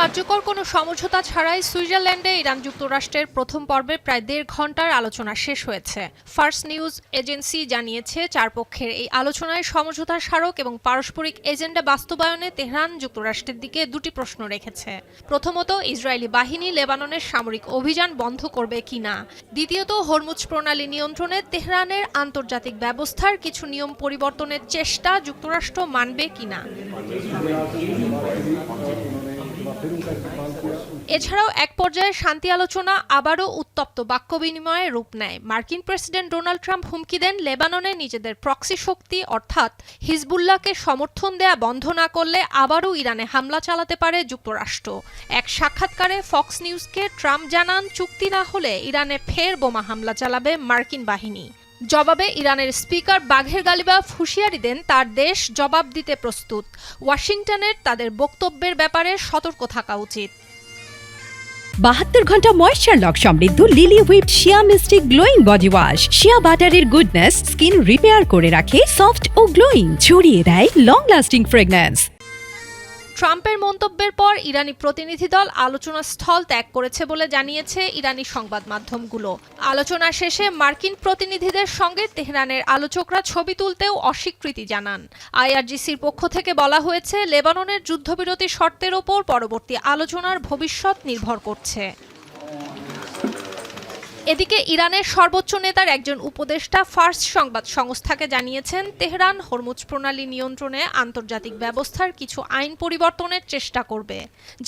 কার্যকর কোনো সমঝোতা ছাড়াই সুইজারল্যান্ডে ইরান যুক্তরাষ্ট্রের প্রথম পর্বে প্রায় ১.৫ ঘণ্টার আলোচনা শেষ হয়েছে। ফার্স নিউজ এজেন্সি জানিয়েছে, চার পক্ষের এই আলোচনায় সমঝোতার স্মারক এবং পারস্পরিক এজেন্ডা বাস্তবায়নে তেহরান যুক্তরাষ্ট্রের দিকে দুটি প্রশ্ন রেখেছে। প্রথমত, ইসরায়েলি বাহিনী লেবাননের সামরিক অভিযান বন্ধ করবে কিনা। দ্বিতীয়ত, হরমুজ প্রণালী নিয়ন্ত্রণে তেহরানের আন্তর্জাতিক ব্যবস্থার কিছু নিয়ম পরিবর্তনের চেষ্টা যুক্তরাষ্ট্র মানবে কিনা। এছাড়াও এক পর্যায়ে শান্তি আলোচনা আবারও উত্তপ্ত বাক্য বিনিময়ে রূপ নেয়। মার্কিন প্রেসিডেন্ট ডোনাল্ড ট্রাম্প হুমকি দেন, লেবাননে নিজেদের প্রক্সি শক্তি অর্থাৎ হিজবুল্লাহকে সমর্থন দেয়া বন্ধ না করলে আবারও ইরানে হামলা চালাতে পারে যুক্তরাষ্ট্র। এক সাক্ষাৎকারে ফক্স নিউজকে ট্রাম্প জানান, চুক্তি না হলে ইরানে ফের বোমা হামলা চালাবে মার্কিন বাহিনী। জবাবে ইরানের স্পিকার বাঘের গালিবাফ হুঁশিয়ারি দেন, তার দেশ জবাব দিতে প্রস্তুত। ওয়াশিংটনের তাদের বক্তব্যের ব্যাপারে সতর্ক থাকা উচিত। ৭২ ঘন্টা ময়েশ্চার লক সমৃদ্ধ লিলি হুইপড শিয়া মিস্টিক গ্লোয়িং বডি ওয়াশ। শিয়া বাটারের গুডনেস স্কিন রিপেয়ার করে রাখে সফট ও গ্লোয়িং, ছড়িয়ে দেয় লং লাস্টিং ফ্রেগন্যান্স। ট্রাম্পের মন্তব্যের পর ইরানি প্রতিনিধি দল আলোচনা স্থল ত্যাগ করেছে বলে জানিয়েছে ইরানি সংবাদ মাধ্যমগুলো। আলোচনা শেষে মার্কিন প্রতিনিধিদের সঙ্গে তেহরানের আলোচকরা ছবি তুলতেও অস্বীকৃতি জানান। আইআরজিসির পক্ষ থেকে বলা হয়েছে, লেবাননের যুদ্ধবিরতি শর্তের ওপর পরবর্তী আলোচনার ভবিষ্যৎ নির্ভর করছে। এদিকে ইরানের সর্বোচ্চ নেতার একজন উপদেষ্টা ফার্স সংবাদ সংস্থাকে জানিয়েছেন, তেহরান হরমুজ প্রণালী নিয়ন্ত্রণে আন্তর্জাতিক ব্যবস্থার কিছু আইন পরিবর্তনের চেষ্টা করবে।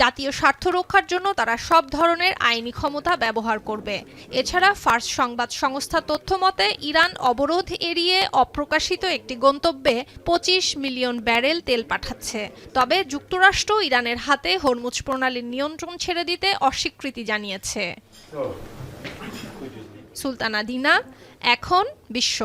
জাতীয় স্বার্থ রক্ষার জন্য তারা সব ধরনের আইনি ক্ষমতা ব্যবহার করবে। এছাড়া ফার্স সংবাদ সংস্থা তথ্য মতে, ইরান অবরোধ এড়িয়ে অপ্রকাশিত একটি গন্তব্যে ২৫ মিলিয়ন ব্যারেল তেল পাঠাচ্ছে। তবে যুক্তরাষ্ট্র ইরানের হাতে হরমুজ প্রণালীর নিয়ন্ত্রণ ছেড়ে দিতে অস্বীকৃতি জানিয়েছে। সুলতানা দিনা, এখন বিশ্ব।